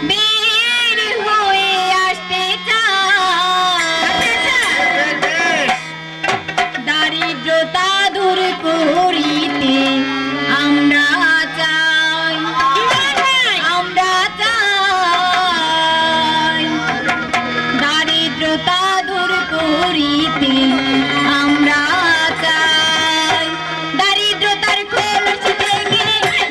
বের হয়ে আসতে চাই, দারিদ্রতা দূর করিতে আমরা চাই, আমরা চাই, দারিদ্রতা দূর করিতে আমরা চাই, দারিদ্রতার কলস থেকে,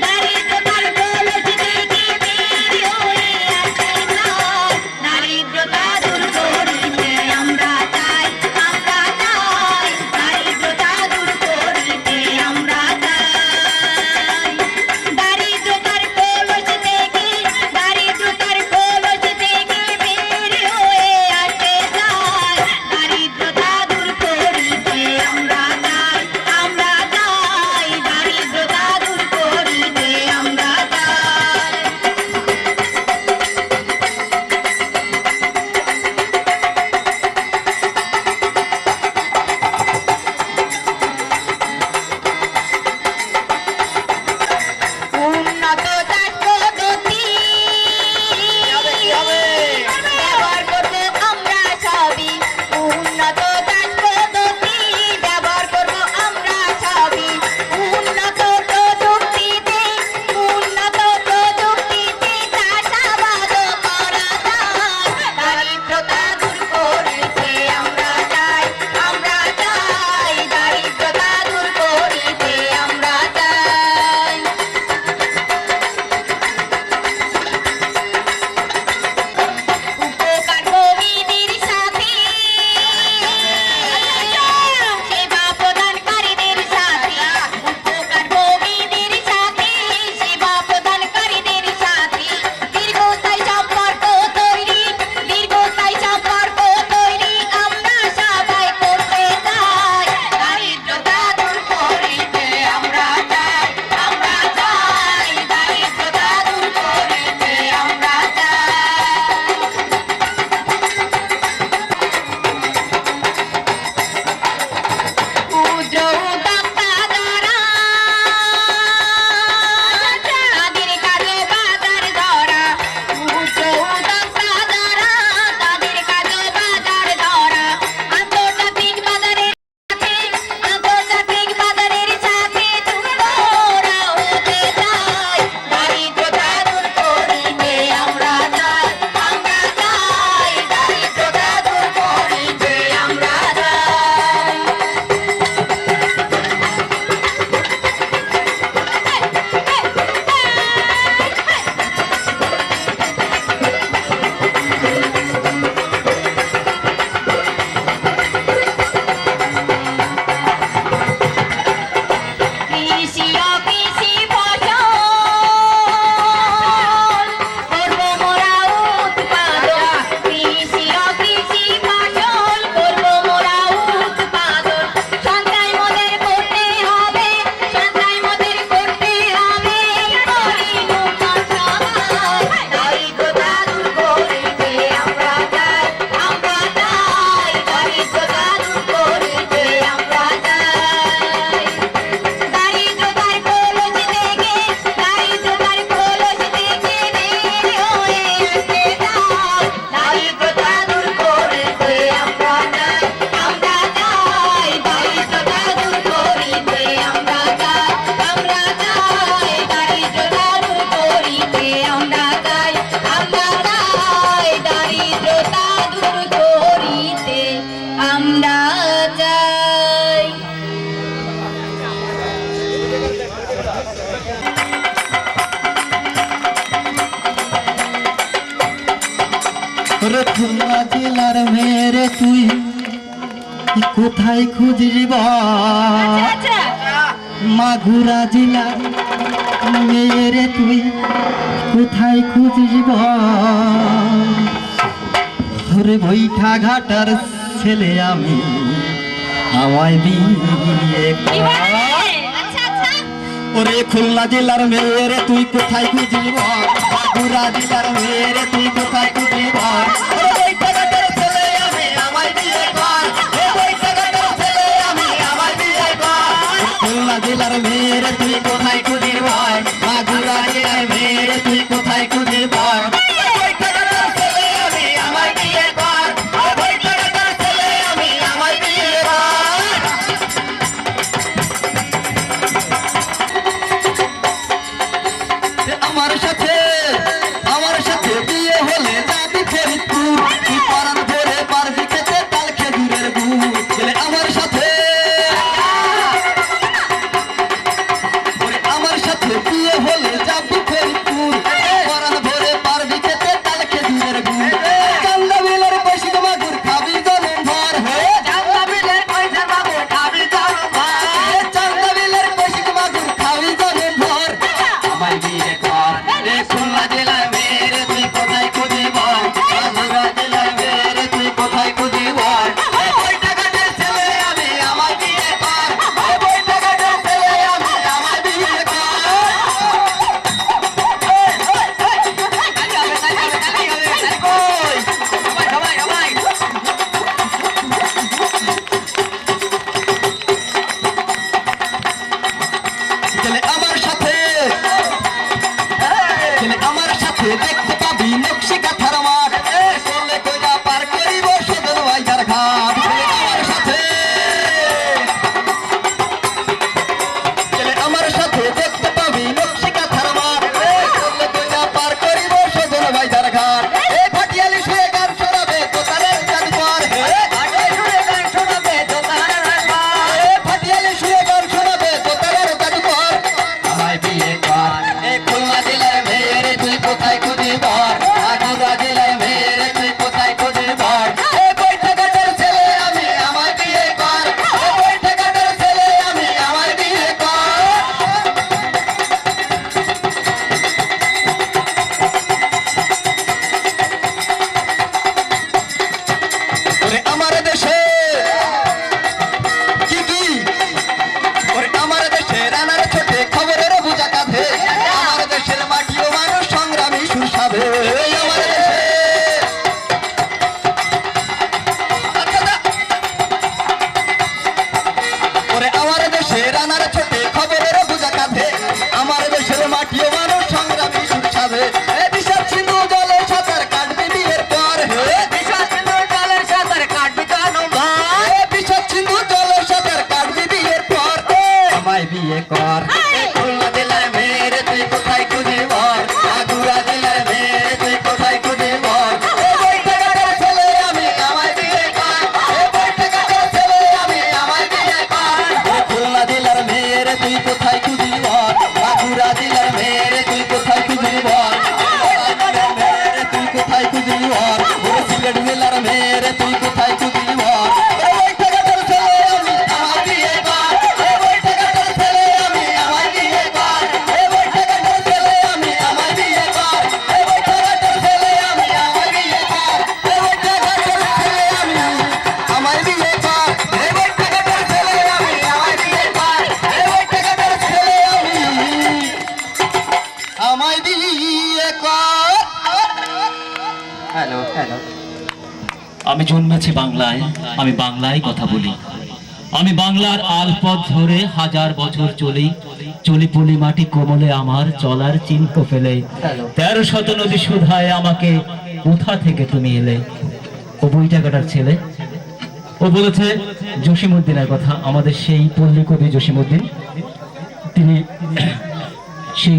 দারিদ্রতার কলস থেকে বের হয়ে আসতে চাই, দারিদ্রতা দূর করিতে আমরা চাই, আমরা চাই, দারিদ্রতা দূর করিতে আমরা চাই, দারিদ্রতার কলস থেকে, দারিদ্রতার কলস থেকে বের হয়ে আসতে চাই, দারিদ্রতা দূর করিতে আমরা চাই, আমরা চাই, দারিদ্রতা দূর করিতে আমরা চাই। উন্নত চাষ পদ্ধতি ব্যবহার করব আমরা সবই, উন্নত চাষ পদ্ধতি ব্যবহার করব আমরা সবই, উন্নত প্রযুক্তিতে, উন্নত প্রযুক্তিতে চাষাবাদ করা যায়, দারিদ্রতা দূর করিতে আমরা চাই, আমরা চাই, দারিদ্রতা দূর করিতে আমরা চাই। উপকার কর্মীদের সাথে, সেবা প্রদানকারীদের সাথে, উপকার কর্মীদের সাথে, সেবা প্রদানকারীদের সাথে দীর্ঘস্থায়ী সম্পর্ক তৈরি, দীর্ঘস্থায়ী সম্পর্ক তৈরি আমরা সবাই করতে চাই, দারিদ্রতা দূর করিতে আমরা চাই, আমরা চাই, দারিদ্রতা দূর করিতে আমরা চাই। ক্ষুদ্র উদ্যোক্তা যারা, তাদের কাজে বাজার ধরা, ক্ষুদ্র উদ্যোক্তা যারা, তাদের কাজে বাজার ধরা, আন্তর্জাতিক বাজারের সাথে, আন্তর্জাতিক বাজারের সাথে তুলনা হতে চাই, দারিদ্রতা দূর করিতে আমরা চাই, আমরা চাই, দারিদ্রতা দূর করিতে আমরা চাই। কৃষি ও কৃষি ফসল করবো মোরা উৎপাদন, কৃষি ও কৃষি ফসল করবো মোরা উৎপাদন, সঞ্চয় মোদের করতে হবে, সঞ্চয় মোদের করতে হবে, করি নূতন সমাজ, দারিদ্রতা দূর করিতে আমরা চাই, আমরা চাই, দারিদ্রতা দূর করিতে আমরা চাই। দারিদ্রতার কলস থেকে, দারিদ্রতার কলস থেকে বের হয়ে আসতে চাই, দারিদ্রতা দূর করিতে আমরা চাই, আমরা চাই, দারিদ্রতা দূর করিতে আমরা চাই, আমরা চাই, দারিদ্রতা দূর করিতে আমরা চাই, আমরা চাই, দারিদ্রতা দূর করিতে আমরা চাই। ওরে খুলনা জেলার মেরে তুই কোথায় খুঁজব, মাগুরা জেলার মেরে তুই কোথায় খুঁজব, ওরে বৈঠা ঘাটার ছেলে আমি, আমায় বিয়ে কর। ওরে খুলনা জেলার মেয়েরে তুই কোথায় খুঁজব, মাগুরা জেলার মেয়েরে তুই কোথায় খুঁজব, ওরে বৈঠা ঘাটার ছেলে আমি, আমায় বিয়ে কর, এ বৈঠা ঘাটার ছেলে আমি, আমায় বিয়ে কর। খুলনা জেলার মেয়েরে তুই কোথায় খুঁজব, মাগুরা জেলার মেয়েরে তুই কোথায় খুঁজব, দেখতে পাবি নকশি কাঁথার মাঠ চলে কইরা পার করিব সদর ভাইজার ঘাট আমার সাথে দেখতে পাবি নকশি কাঁথার মাঠ চলে কইরা পার করিব সদর ভাইজার ঘাট এই ভাটিয়ালি শুয়ে গান শোনাবে দোকানের জাদুঘর ভাটিয়ালি শুয়ে গান শোনাবে দোকানের জাদুঘর আমায় বিয়ে কর এই খুলনা জেলার মেয়ের তুই কোথায় খুঁজে বর আগুরা জেলার মেয়ের তুই কোথায় খুঁজে বর এই বৈঠকাটের ছেলে আমি আমায় বিয়ে কর এই বৈঠকাটের ছেলে আমি আমায় বিয়ে কর ওরে আমার দেশে কি ওরে আমার দেশে রানার ছোটে খবরের বুঝা কাঁধে আমার দেশের মাটিও মানুষ সংগ্রামী সুসাবে আমার দেশে ওরে আমার দেশে রানার ছোটে খবরের বুঝা কাঁধে আমার দেশের মাটিও মানুষ সংগ্রামী সুসাবে বিষাদ সিন্ধু জলে সাঁতার কাটবি বিয়ের পর বিষাদ সিন্ধু জলের সাঁতার কাটবি কানো ভাই বিষাদ সিন্ধু জলের সাঁতার কাটবি বিয়ের পর আমায় বিয়ে কর খুলনা জেলার মেয়ের তুই কোথায় খুঁজে বর আগুরা জেলার মেয়ের তুই কোথায় খুঁজে বর বৈঠকাটের ছেলে আমি আমায় বিয়ে কর বৈঠকাটের ছেলে আমি আমায় বিয়ে কর খুলনা জেলার মেয়ের তুই কোথায় খুঁজে বর আগুরা জেলার মেয়ের তুই কোথায় খুঁজে বর তুই কোথায় খুঁজে বর সিলেট জেলার মেয়ের তুই কোথায় খুঁজে বর বৈঠকাটের ছেলে আমি আমায় বিয়ে কর বৈঠকাটের ছেলে আমি আমায় বিয়ে কর বৈঠকাটের ছেলে আমি আমায় বিয়ে কর বৈঠকাটের ছেলে আমি আমায় বিয়ে কর বৈঠকাটের ছেলে আমি আমায় বিয়ে কর বৈঠকাটের ছেলে আমি আমায় বিয়ে কর বৈঠকাটের ছেলে আমি আমায় বিয়ে কর হ্যালো আমি জন্মেছি বাংলায়, আমি বাংলায় কথা বলি। আমি বাংলার আলপথ ধরে হাজার বছর চলি, চলি পলি মাটি কোমলে আমার চলার চিহ্ন ফেলে। 13শত নদী সুধায় আমাকে কোথা থেকে তুমি এলে। ও বইটাকাটার ছেলে, ও বলেছে জসিমউদ্দিনের কথা, আমাদের সেই পল্লী কবি জসিমউদ্দিন। তিনি সেই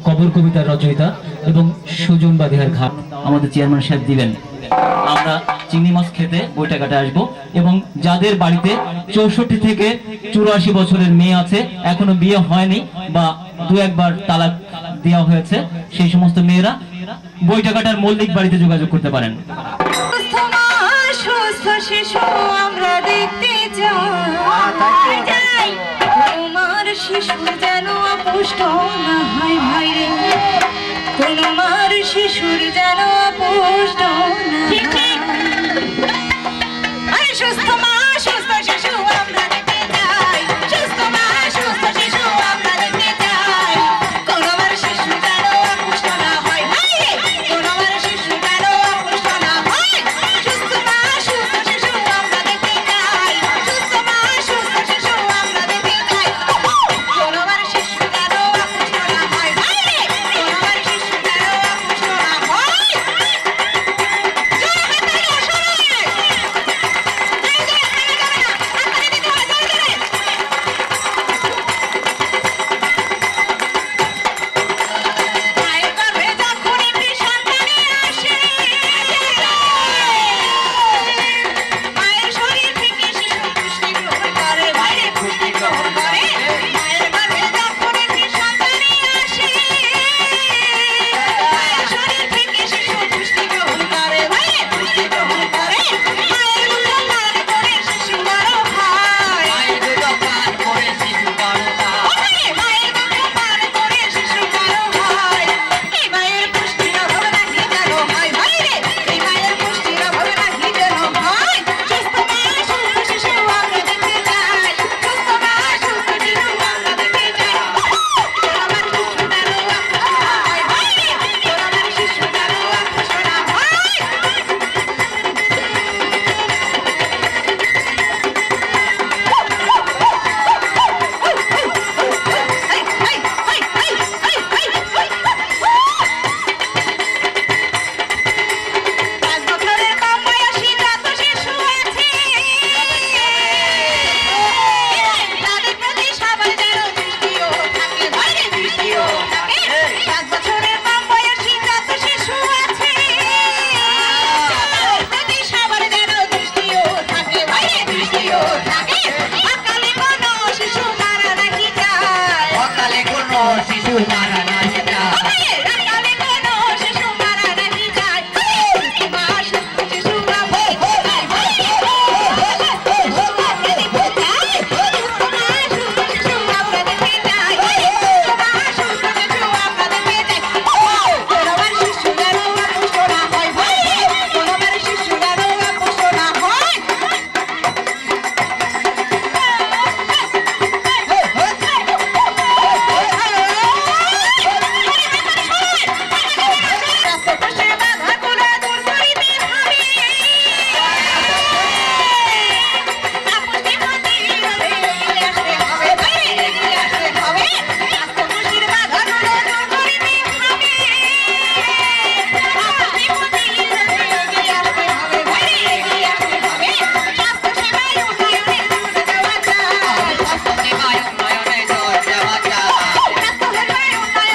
কবর কবিতার রচয়িতা এবং সুজন বাদিহার ঘাট আমাদের চেয়ারম্যান সাহেব দিলেন। আমরা চিংড়ি মাছ খেতে বইটাঘাটে আসবো এবং যাদের বাড়িতে 64 থেকে 84 বছরের মেয়ে আছে, এখনো বিয়ে হয়নি বা দু একবার তালাক দেওয়া হয়েছে, সেই সমস্ত মেয়েরা বইটাঘাটার মল্লিক বাড়িতে যোগাযোগ করতে পারেন। সুস্থ শিশু আমরা দেখতে যাই, তোমার শিশু যেন পুষ্ট না হয় ভাই রে, তোমার শিশুর যেন পুষ্ট না হয়।